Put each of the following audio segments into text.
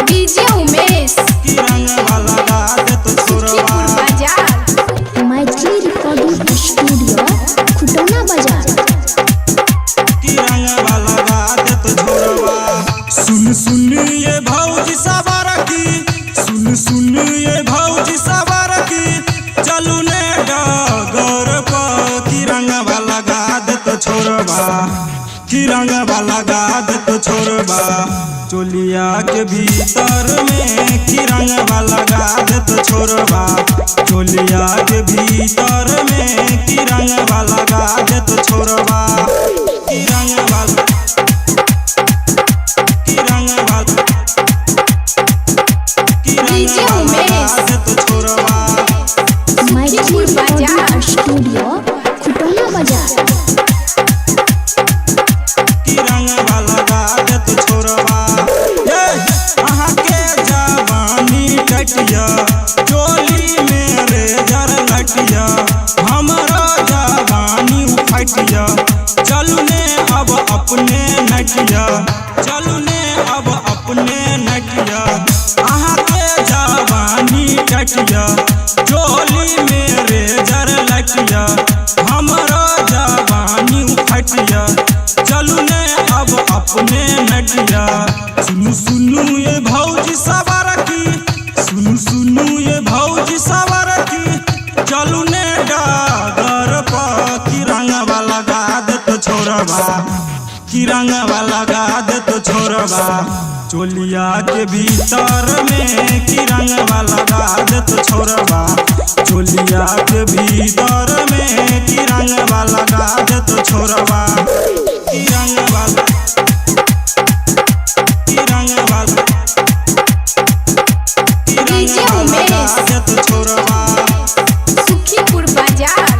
DJ Umesh Maithili recording studio Khutauna बाजार। सुन सुन ये भौजी सवार की, सुन सुन ये भौजी सवार की, चलू ने डगर पर की रंगवा लगा दे तो छोरबा, की रंगवा लगा दे तो छोरबा, चोलिया के भीतर में की रंगवा लगा दे तो छोरबा, चोलिया के भीतर में की रंगवा लगा दे तो छोरबा, की रंगवा DJ Umesh Maithili recording studio Khutauna बाजार। चोली मेरे जर लटिया, हमारा जवानी उठटिया, चलू ने अब अपने नटिया, चलू ने अब अपने नटिया, अहाँ के जवानी टटिया, चोली मेरे जर लटिया, हमारा जवानी उठटिया, चलू ने अब अपने नटिया। सुनु सुनु ये भौजी सवार की, सुनु सुनु ये भौजी सवार की, चलू ने डगर पर की रंगवा लगा दे तो छोरबा, की रंगवा लगा दे तो छोरबा, चोलिया के भीतर में की रंगवा लगा दे तो छोरबा, चोलिया के भीतर में की रंगवा लगा दे तो छोरबा, की रंगवा डीजे उमेश सुखीपुर बाजार।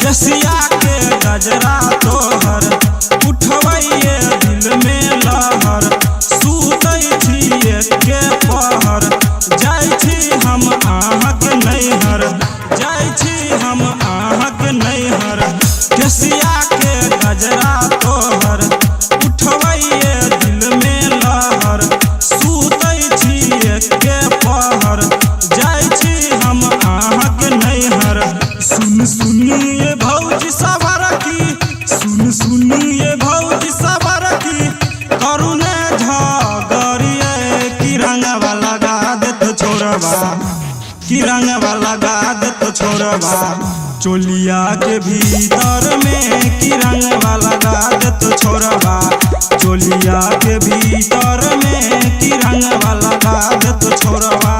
रसिया के गजरा तोहर उठवैये दिल में लहर, सुतै छी के पहर, जाइ छी हम आहक नैहर, जाइ छी हम आहक नैहर, रसिया के गजरा तोहर उठवैये दिल में लहर, सुतै छी के पहर, जाइ छी हम आहक नैहर। सुन सुन ये भौजी सवार की, सुन सुन ये भौजी सवार की, करुणे झगड़िए की रंगवा लगा दे तो छोरबा, की रंगवा लगा दे तो छोरबा, चोलिया के भीतर में की रंगवा लगा दे तो छोरबा, चोलिया के भीतर में की रंगवा लगा दे तो छोरबा।